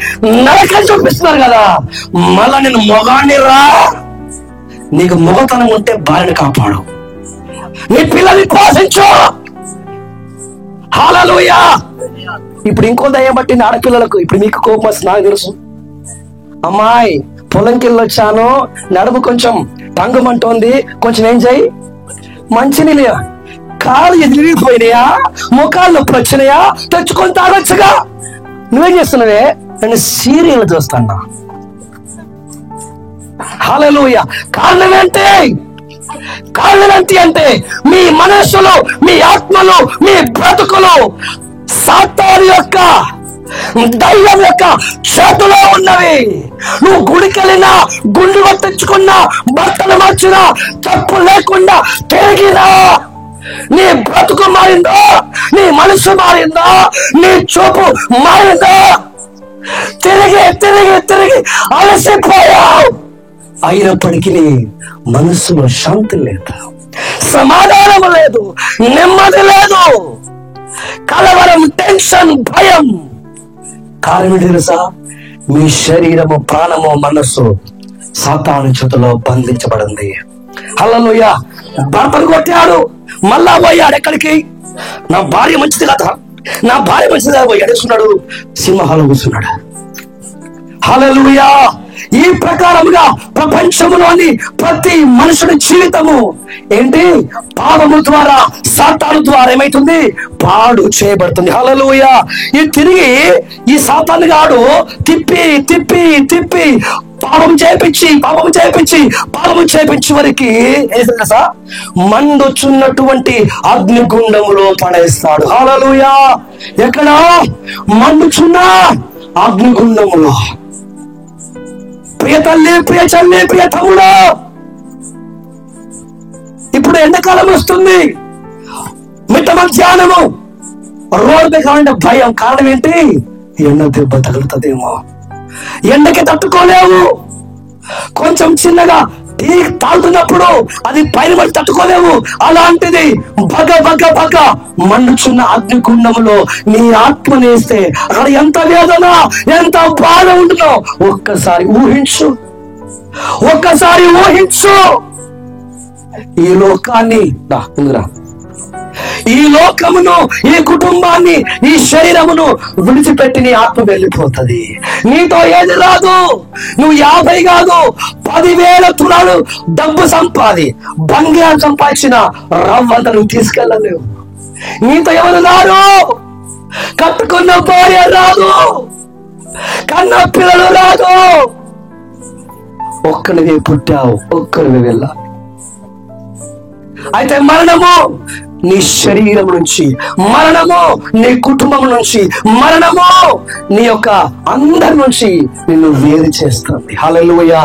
నరకం చూపిస్తున్నారు కదా. మళ్ళా నేను మొగాన్ని రా, నీకు మొగతనం ఉంటే భార్యను కాపాడు, నీ పిల్లల్ని పోషించు. హల్లెలూయా. ఇప్పుడు ఇంకో దయ్యం పట్టింది ఆడపిల్లలకు. ఇప్పుడు మీకు కోపం వస్తుంది, నాకు తెలుసు. అమ్మాయి పొలంకి వెళ్ళొచ్చాను, నడుము కొంచెం టంగుమంటోంది, కొంచెం ఏం చేయి, మంచినీళ్ళు, కాళ్ళు ఎదిరిపోయినాయా, ముఖాలు నొప్పి వచ్చినాయా, తెచ్చుకొని తాగొచ్చుగా. నువ్వేం చేస్తున్నావే? నేను సీరియల్ చూస్తాను. హల్లెలూయా. కారణం ఏంటి? కారణం ఏంటి అంటే మీ మనస్సులు, మీ ఆత్మలు, మీ బ్రతుకులు సాతాను యొక్క, దైవం యొక్క చేతిలో ఉన్నవి. నువ్వు గుడికెళ్ళినా, గుండు కొట్టించుకున్నా, బట్టలు మార్చినా, తప్పు లేకుండా తిరిగినా, నీ బ్రతుకు మారిందా? నీ మనసు మారిందా? నీ చూపు మారిందా? తిరిగి తిరిగి తిరిగి అలసిపోయావు. అయినప్పటికీ మనసులో శాంతి లేదు, సమాధానం లేదు, నెమ్మది లేదు, కలవరం, టెన్షన్, భయం. కారణం తెలుసా? మీ శరీరము, ప్రాణము, మనస్సు సాతాను చేతిలో బంధించబడింది. హల్లెలూయా. భర్తను కొట్టాడు, మళ్ళా పోయాడు ఎక్కడికి? నా భార్య మంచిది కదా, నా భార్య మంచిది కదా పోయి అడుగుతున్నాడు, సినిమా హాల్లో కూర్చున్నాడు. హల్లెలూయా. ఈ ప్రకారముగా ప్రపంచంలోని ప్రతి మనుషుడి జీవితము ఏంటి? పాపము ద్వారా, సాతాను ద్వారా ఏమైతుంది? పాడు చేయబడుతుంది. హల్లెలూయా. ఈ తిరిగి ఈ సాతాను గాడు తిప్పి తిప్పి తిప్పి పాపం చేపించి వరకు తెలుసా, మండుచున్నటువంటి అగ్నిగుండములో పడేస్తాడు. హల్లెలూయా. ఎక్కడ? మండుచున్న అగ్నిగుండములో. ప్రియ తల్లి, ప్రియ చెల్లి, ప్రియ తమ్ముడు, ఇప్పుడు ఎండాకాలం వస్తుంది, మిట్ట మధ్యాహ్నము రోడ్డు మీద కావాలంటే భయం. కారణం ఏంటి? ఎండ దెబ్బ తగులుతుందేమో, ఎండకి తట్టుకోలేవు. కొంచెం చిన్నగా టీ తాగుతున్నప్పుడు అది పైన పడి తట్టుకోలేవు. అలాంటిది బగ బగ బగ మండుచున్న అగ్నిగుండములో నీ ఆత్మనేస్తే అక్కడ ఎంత వేదన, ఎంత బాధ ఉంటుందో ఒక్కసారి ఊహించు. ఈ లోకాన్ని, ఈ లోకమును, ఈ కుటుంబాన్ని, ఈ శరీరమును విడిచిపెట్టి నీ ఆత్మ వెళ్ళిపోతుంది. నీతో ఏది రాదు. నువ్వు 50 కాదు 10,000 తులాలు డబ్బు బంగారం సంపాదించిన రవ్వంత నువ్వు తీసుకెళ్ళలేవు. నీతో ఎవరు రారు. కట్టుకున్న భార్య రాదు, కన్న పిల్లలు రాదు. ఒక్కడివే పుట్టావు, ఒక్కడివే వెళ్ళాలి. అయితే మరణము నీ శరీరం నుంచి, మరణము నీ కుటుంబం నుంచి, మరణము నీ యొక్క అందరి నుంచి నిన్ను వేరు చేస్తుంది. హల్లెలూయా.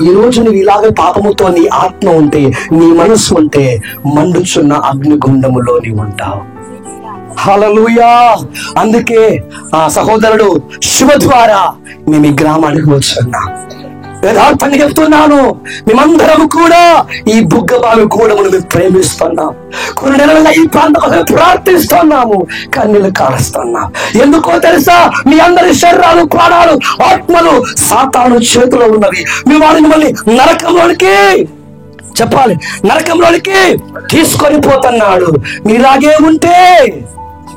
ఈ రోజు నువ్వు ఇలాగే పాపముతో నీ ఆత్మ ఉంటే, నీ మనసు ఉంటే, మండుచున్న అగ్నిగుండములో నీవు ఉంటావు. హల్లెలూయా. అందుకే ఆ సహోదరుడు శివ ద్వారా మేము ఈ గ్రామానికి వచ్చున్నాం. యథార్థంగా చెప్తున్నాను, మేమందరం కూడా ఈ బుగ్గబావి కూడా మేము ప్రేమిస్తున్నాం. కొన్ని నెలలుగా ఈ ప్రాంతం కోసం ప్రార్థిస్తున్నాము, కన్నీళ్ళు కారుస్తున్నాం. ఎందుకో తెలుసా? మీ అందరి శరీరాలు, ప్రాణాలు, ఆత్మలు సాతాను చేతిలో ఉన్నవి. మీ వారిని మళ్ళీ నరకంలోనికి చెప్పాలి, నరకంలోనికి తీసుకొని పోతున్నాడు. మీలాగే ఉంటే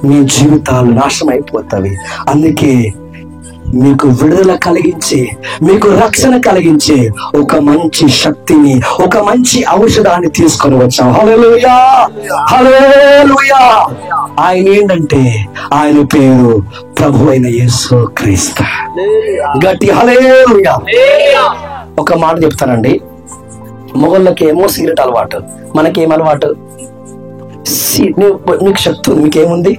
మీ జీవితాలు నాశనం అయిపోతాయి. అందుకే మీకు విడుదల కలిగించి, మీకు రక్షణ కలిగించి ఒక మంచి శక్తిని, ఒక మంచి ఔషధాన్ని తీసుకొని వచ్చాం. హల్లెలూయా, హల్లెలూయా. ఆయన ఏంటంటే, ఆయన పేరు ప్రభు అయిన యేసు క్రీస్తు. గట్టి హల్లెలూయా. ఒక మాట చెప్తానండి, మొగళ్ళకేమో సిగరెట్ అలవాటు, మనకేం అలవాటు? నీకు శక్తి ఉంది, మీకేముంది?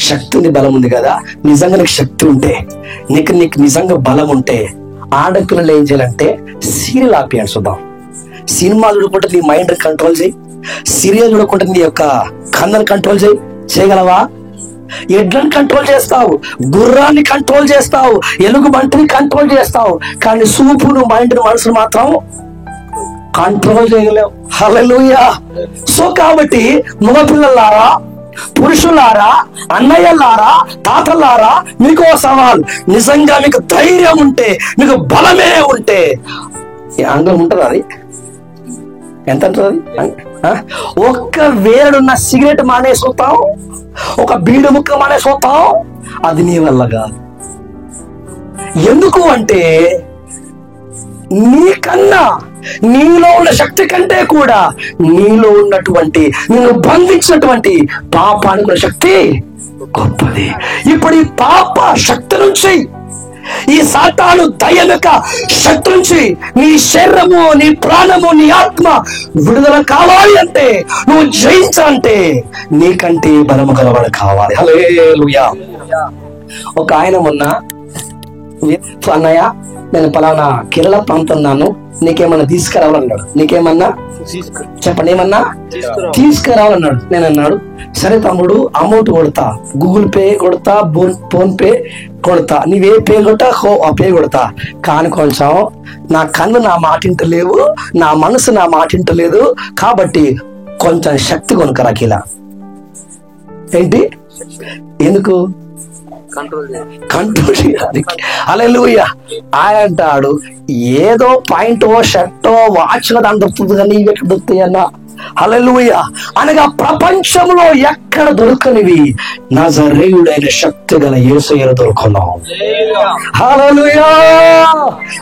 శక్తి ఉంది, బలం ఉంది కదా. నిజంగా నీకు శక్తి ఉంటే, నీకు నిజంగా బలం ఉంటే, ఆడపిల్లలు ఏం చేయాలంటే సీరియల్ ఆపియాలి. చూద్దాం. సినిమా చూడకుండా నీ మైండ్ కంట్రోల్ చేయి, సీరియల్ చూడకుండా నీ యొక్క కన్నును కంట్రోల్ చేయగలవా? ఎడ్లను కంట్రోల్ చేస్తావు, గుర్రాన్ని కంట్రోల్ చేస్తావు, ఎలుగు బంటిని కంట్రోల్ చేస్తావు, కానీ సూపును, మైండ్, మనసును మాత్రం కంట్రోల్ చేయలేవు. హల్లెలూయా. సో కాబట్టి మగపిల్లలారా, పురుషులారా, అన్నయ్యలారా, తాతలారా, మీకు సవాల్. నిజంగా మీకు ధైర్యం ఉంటే, మీకు బలమే ఉంటే, ఆంగ్లం ఉంటుంది అది ఎంత ఉంటుంది, ఒక్క వేరున్న సిగరెట్ మానేసోతావు, ఒక బీడు ముక్క మానేసోతావు, అది నీ వల్ల కాదు. ఎందుకు అంటే నీకన్నా, నీలో ఉన్న శక్తి కంటే కూడా నీలో ఉన్నటువంటి, నిన్ను బంధించినటువంటి పాపానికి ఉన్న శక్తి గొప్పది. ఇప్పుడు ఈ పాప శక్తి నుంచి, ఈ సాతాను దయ్యం యొక్క శక్తి నుంచి నీ శరీరము, నీ ప్రాణము, నీ ఆత్మ విడుదల కావాలి అంటే, నువ్వు జయించాలంటే నీకంటే బలము గలవాడు కావాలి. హల్లెలూయా. ఒక ఆయన మొన్న, అన్నయ్య నేను పలానా కేరళ ప్రాంతం ఉన్నాను, నీకేమన్నా తీసుకురావాలన్నాడు. నీకేమన్నా చెప్పండి, ఏమన్నా తీసుకురావాలన్నాడు. నేను అన్నాడు, సరే తమ్ముడు, అమౌంట్ కొడతా, గూగుల్ పే కొడతా, ఫోన్ పే కొడతా, నీవే పే కొట్టా ఆ పే కొడతా, కానీ కొంచెం నా కన్ను నా మాట ఇంటలేవు, నా మనసు నా మాట ఇంటలేదు, కాబట్టి కొంచెం శక్తి కొనుక్కరా కిలా. ఏంటి, ఎందుకు? కంట్రోల్ చేయడానికి. హల్లెలూయా. ఆయన అంటాడు, ఏదో పాయింటో షర్టో వాచ్లో దాని దొరుకుతుంది కానీ ఇవి ఎక్కడ దొరుకుతాయి అన్న. హల్లెలూయా. అనగా ప్రపంచంలో ఎక్కడ దొరకనివి నజరేయుడైన శక్తి గల యేసయ్యలో దొరుకున్నాం. హల్లెలూయా.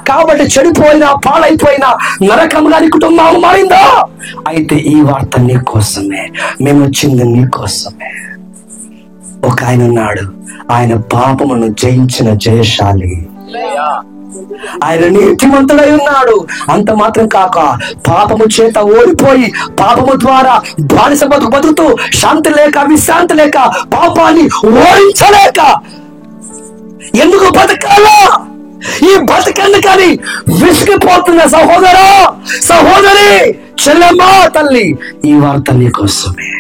కాబట్టి చెడిపోయినా, పాడైపోయినా, నరకంగా నీ కుటుంబం మారిందా? అయితే ఈ వార్త నీ కోసమే, మేము వచ్చింది నీ కోసమే. ఒక ఆయన ఉన్నాడు, ఆయన పాపమును జయించిన జయశాలి, ఆయన నీతిమంతుడై ఉన్నాడు. అంత మాత్రం కాక పాపము చేత ఓడిపోయి, పాపము ద్వారా బానిస బతుకుతూ శాంతి లేక, విశ్రాంతి లేక, పాపాన్ని ఓడించలేక ఎందుకు బతకాలా, ఈ బతకందుకని విసిగిపోతున్న సహోదరా, సహోదరి, చెల్లెమ్మ, తల్లి, ఈ వార్త నీకోసమే.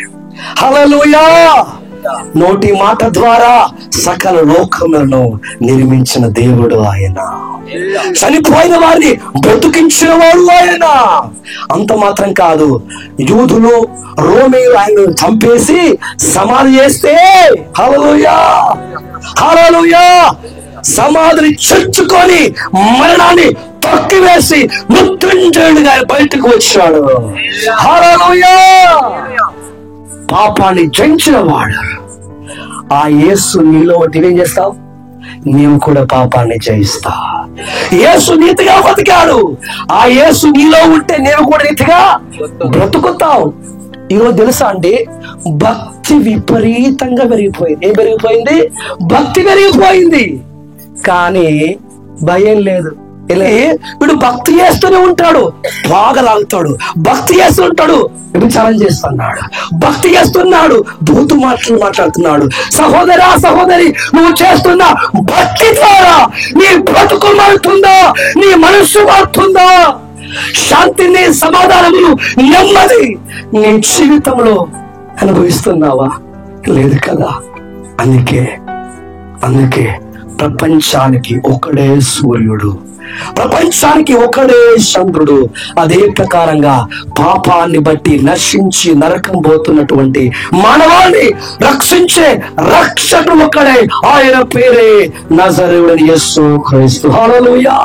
హల్లెలూయా. నోటి మాట ద్వారా సకల లోకములను నిర్మించిన దేవుడు ఆయన. చనిపోయిన వారిని బ్రతికించిన వాడు ఆయన. అంత మాత్రం కాదు, యూదులు, రోమీయులు ఆయన చంపేసి సమాధి చేస్తే, హల్లెలూయా, హల్లెలూయా, సమాధిని చొచ్చుకొని మరణాన్ని తొక్కివేసి మృత్యుంజయుడిగా బయటకు వచ్చాడు. హల్లెలూయా. పాపాన్ని జయించిన వాడు ఆ యేసు నీలో ఏం చేస్తావు? నీవు కూడా పాపాన్ని జయిస్తా. యేసు నీతిగా బతికాడు, ఆ యేసు నీలో ఉంటే నేను కూడా నీతిగా బ్రతుకుతావు. ఈరోజు తెలుసా అండి, భక్తి విపరీతంగా పెరిగిపోయింది. ఏం పెరిగిపోయింది? భక్తి పెరిగిపోయింది, కానీ భయం లేదు. వీడు భక్తి చేస్తూనే ఉంటాడు, బాగా లాగుతాడు, భక్తి చేస్తుంటాడు, వ్యభిచారం చేస్తున్నాడు, భక్తి చేస్తున్నాడు, బూతు మాటలు మాట్లాడుతున్నాడు. సహోదరా, సహోదరి, నువ్వు చేస్తున్న భక్తి ద్వారా నీ బ్రతుకు మారుతుందా? నీ మనస్సు మారుతుందా? శాంతిని, సమాధానమును, నెమ్మది నీ జీవితంలో అనుభవిస్తున్నావా? లేదు కదా. అందుకే ప్రపంచానికి ఒకడే సూర్యుడు, ప్రపంచానికి ఒకడే చంద్రుడు. అదే ప్రకారంగా పాపాన్ని బట్టి నశించి నరకం పోతున్నటువంటి మానవాన్ని రక్షించే రక్షకుడు ఒక్కడే, ఆయన పేరే నజరేయుడైన యేసు క్రీస్తు. హల్లెలూయా.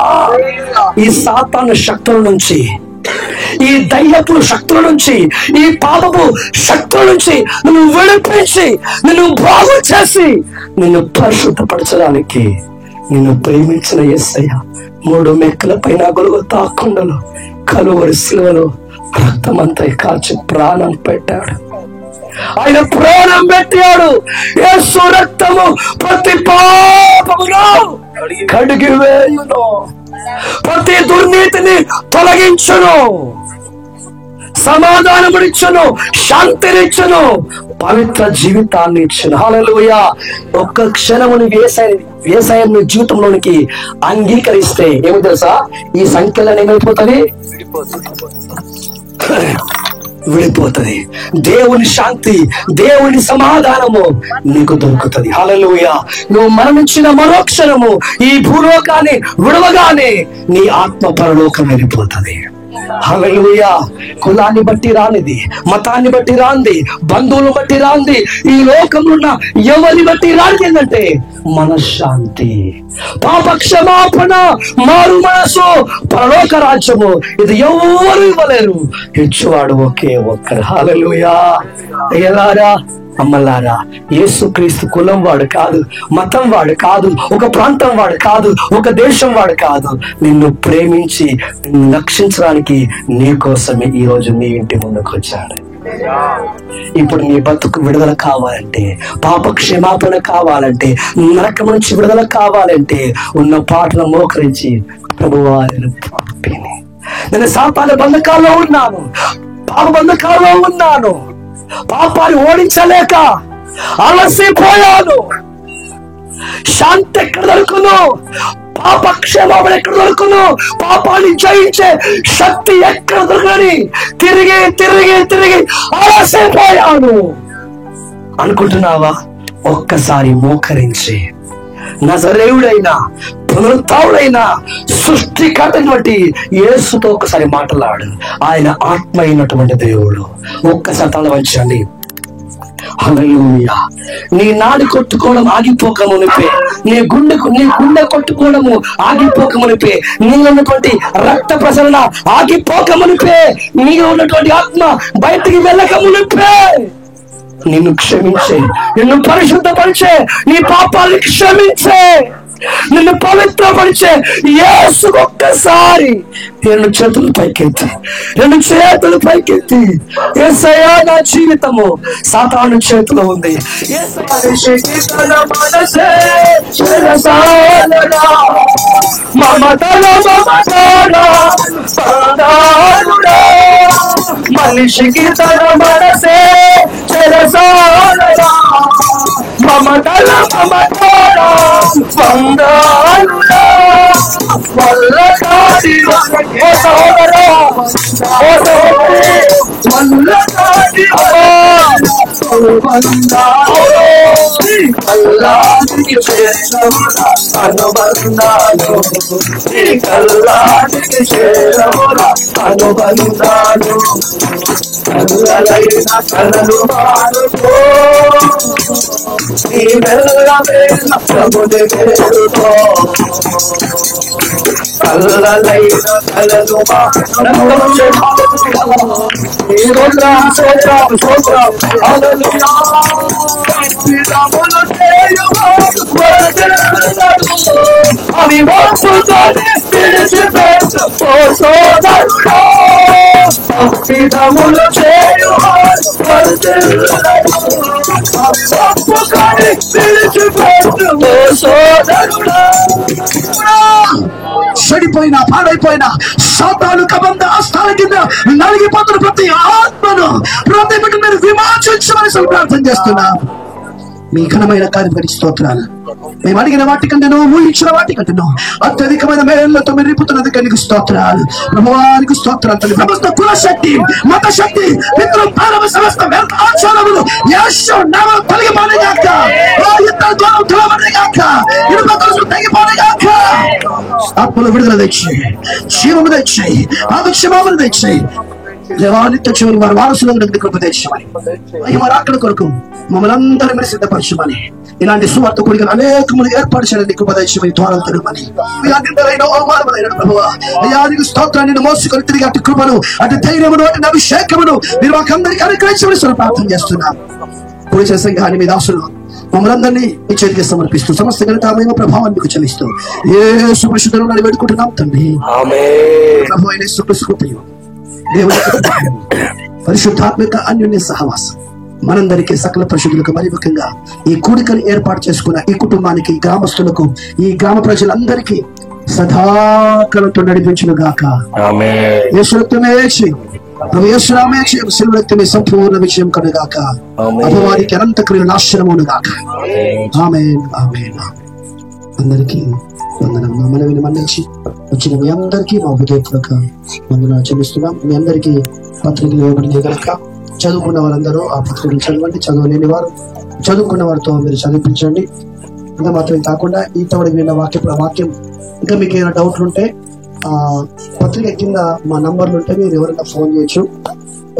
ఈ సాతాను శక్తుల నుంచి, ఈ దయ్యపు శక్తుల నుంచి, ఈ పాపపు శక్తుల నుంచి నిన్ను విడిపించి, నిన్ను బాగు చేసి, నిన్ను పరిశుద్ధపరచడానికి నిన్ను ప్రేమించిన యేసయ్య 3 మెక్కల పైన గొల్గొతా కొండలో, కలువరి శిలువలో రక్తమంతా కాచి ప్రాణం పెట్టాడు. ఆయన ప్రాణం పెట్టాడు. యేసు రక్తము ప్రతి పాపమును కడిగి వేయును, ప్రతి దుర్నీతిని తొలగించును, సమాధానమునిచ్చును, శాంతినిచ్చును, పవిత్ర జీవితాన్ని ఇచ్చును. హల్లెలూయా. ఒక్క క్షణముని యేసయ్యను జీవితంలోనికి అంగీకరిస్తే ఏమో తెలుసా? ఈ సంఖ్యలను ఏమైపోతుంది? విడిపోతుంది. దేవుని శాంతి, దేవుని సమాధానము నీకు దొరుకుతుంది. హల్లెలూయా. నువ్వు మరణించిన మరోక్షణము ఈ భూలోకాన్ని విడవగానే నీ ఆత్మ పరలోకం వెళ్ళిపోతుంది. హల్లెలూయా. కులాన్ని బట్టి రానిది, మతాన్ని బట్టి రాంది, బంధువులను బట్టి రాంది, ఈ లోకంలో ఉన్న ఎవరిని బట్టి రానిది ఏంటంటే మనశ్శాంతి, పాప క్షమాపణ, మారు మనసు, పరలోక రాజ్యము. ఇది ఎవరు ఇవ్వలేరు, ఇచ్చువాడు ఒకే ఒక్కరు. హల్లెలూయా. ఎలారా అమ్మలారా, యేసుక్రీస్తు కులం వాడు కాదు, మతం వాడు కాదు, ఒక ప్రాంతం వాడు కాదు, ఒక దేశం వాడు కాదు. నిన్ను ప్రేమించి నిన్ను రక్షించడానికి నీ కోసమే ఈ రోజు నీ ఇంటి ముందుకు వచ్చాడు. ఇప్పుడు నీ బతుకు విడుదల కావాలంటే, పాప క్షమాపణ కావాలంటే, నరకం నుంచి విడుదల కావాలంటే ఉన్న పాటను మోకరించి ప్రభువా నేను సాతాను బంధకాల్లో ఉన్నాను, పాప బంధకాల్లో ఉన్నాను, పాపాన్ని ఓడించలేక అలసిపోయాను, శాంతి ఎక్కడ దొరుకును, పాప క్షమాపణ ఎక్కడ దొరుకును, పాపాన్ని జయించే శక్తి ఎక్కడ దొరకని తిరిగి తిరిగి తిరిగి అలసిపోయాను అనుకుంటున్నావా? ఒక్కసారి మోకరించి నజరేయుడైనా పునరుత్థానుడైనా సృష్టికర్తటువంటి యేసుతో ఒకసారి మాట్లాడు. ఆయన ఆత్మ అయినటువంటి దేవుడు. ఒక్కసారి తల వంచండి. హల్లెలూయా. నీ నాడి కొట్టుకోవడం ఆగిపోక మునిపే, నీ గుండె కొట్టుకోవడము ఆగిపోక మునిపే, నీలో ఉన్నటువంటి రక్త ప్రసరణ ఆగిపోక మునిపే, నీలో ఉన్నటువంటి ఆత్మ బయటికి వెళ్ళక మునిపే నిన్ను క్షమించే, నిన్ను పరిశుద్ధపరిచే, నీ పాపాన్ని క్షమించే, నిన్ను పవిత్రపరిచే యేసు ఒక్కసారి రెండు చేతులు పైకెత్తి, రెండు చేతులు పైకెత్తి, యేసయ్యా నా జీవితము సాతాను చేతిలో ఉంది, మనిషికి తన మనసే చెరసాలరా, మమతల మమతారా వందాలురా, వల్ల కాడి ఓ సోదరా, ఓ సోదరి వల్ల కాడి కల్లానికి చేరముల అనుబంధాలు, కల్లానికి చేరముల అనుబంధాలు, కల్లలైన కలలు మారుకో, నీ వెళ్ళవేళ ప్రభుని వేడుకో, కల్లలైన కలలు అవి వాసుదని విడిచిపెట్టు ఓ సోదరుడా, విధములు చేయు తప్పుకొని విడిచిపెట్టు ఓ సోదరుడా. చెడిపోయిన పాడైపోయిన సాతాను కబంధ ఆస్థాన కింద నలిగిపోతున్న ప్రతి ఆత్మను ప్రతి బిడ్డ మీరు విమోచించమని ప్రార్థన చేస్తున్నా. మీ ఘనమైన కార్యక్రమ స్తోత్రాలు. మేము అడిగిన వాటికంటేనో ఊహించిన వాటికంటేనో అత్యధికమైన మేళ్లతో మీరు నింపుతున్నందుకు నీకు స్తోత్రాలు. ప్రభువానికి స్తోత్రాలు తండ్రి. సమస్త కుల శక్తి, మత శక్తి, పితృ ప్రారంభ సమస్త వ్యర్థ ఆచారములు యేసు నామములో తొలగిపోనిగాక, యుద్ధ దూరం తొలగిపోనిగాక, ఇనుప గొలుసులు తెగిపోనిగాక. ఆత్మలో విడుదల తెచ్చి, జీవము తెచ్చి, ఆదక్షమాములు తెచ్చి, దేవానిత్య చివరి వారి వారసులకు కృప తెచ్చమని, మరి అక్కడ కొరకు మమ్మల్ని అందరూ మీరు సిద్ధపరచమని, ఇలాంటి సువార్త కూడికలు అనేక మంది ఏర్పాటు చేయడానికి కృప తెచ్చమని, ద్వారాలు తెరవమని, అయ్యానికి స్తోత్రాన్ని మోసుకొని తిరిగి అటు కృపను, అటు ధైర్యమును, అటు అభిషేకమును మీరు మాకందరికీ అనుగ్రహించమని ప్రార్థన చేస్తున్నాం. పూజ చేసే కానీ మీ దాసులు మమ్మల్ని అందరినీ మీ చేతికి సమర్పిస్తూ సమస్త ఘనత ప్రభావాన్ని మీకు చెల్లిస్తూ యేసు పరిశుద్ధులను వేడుకుంటున్నాం తండ్రి. ప్రభు అయిన యేసు క్రీస్తు కృపయు, దేవుని పరిశుద్ధాత్మిక అన్యోన్య సహవాసం మనందరికీ సకల పరిశుద్ధులకు, మరి ముఖ్యంగా ఈ కూడికను ఏర్పాటు చేసుకున్న ఈ కుటుంబానికి, గ్రామస్తులకు, ఈ గ్రామ ప్రజలందరికీ సదాకాలంతో నడిపించును గాక. సంపూర్ణ విజయం కనుగాక. అపవాదికి అనంత క్రియలు నాశనమును గాక. ఆమేన్ ఆమేన్. అందరికీ వందనం. నా మనవిని మన్నించి వచ్చిన మీ అందరికీ మా హృదయపూర్వక వందనాలు చెల్లిస్తున్నాం. మీ అందరికీ పత్రికలు ఇవ్వబడినాయి కనుక చదువుకున్న వారందరూ ఆ పత్రికలు చదవండి. చదవలేని వారు చదువుకున్న వారితో మీరు చదివించండి. ఇంకా మాత్రమే కాకుండా ఈ తోడు విన్న వాక్యం ఇంకా మీకు ఏమైనా డౌట్లు ఉంటే పత్రిక కింద మా నంబర్లు ఉంటే మీరు ఎవరైనా ఫోన్ చేయొచ్చు.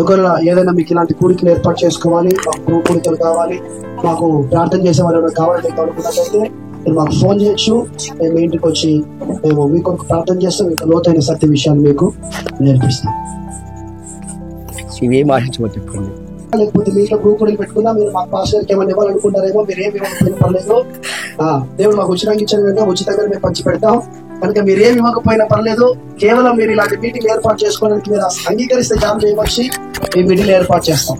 ఒకవేళ ఏదైనా మీకు ఇలాంటి కూడికలు ఏర్పాటు చేసుకోవాలి, మాకు గ్రూప్ కూడికలు కావాలి, మాకు ప్రార్థన చేసే వాళ్ళు ఎవరైనా కావాలంటే అనుకున్నట్లయితే మీరు మాకు ఫోన్ చేయొచ్చు. మేము మీ ఇంటికి వచ్చి మేము మీకు ప్రార్థన చేస్తాం, మీకు లోతైన సత్య విషయాలు మీకు నేర్పిస్తాం. ఇవేం ఆశించమని చెప్పండి. లేకపోతే మీ ఇంట్లో గ్రూప్ కూడికలు పెట్టుకున్నా మీరు మాకు పాస్టర్కి ఏమైనా ఇవ్వాలనుకుంటారేమో, మీరు ఏమి ఇవ్వకపోయినా పర్లేదు. దేవుడు మాకు ఉచితంగా ఇచ్చిన విధంగా ఉచితంగా మేము పంచి పెడతాం. కనుక మీరు ఏమి ఇవ్వకపోయినా పర్లేదు, కేవలం మీరు ఇలాంటి మీటింగ్ ఏర్పాటు చేసుకోవడానికి మీరు అంగీకరిస్తే జాబ్ చేయవచ్చి ఈ మీటింగ్ ఏర్పాటు చేస్తాం.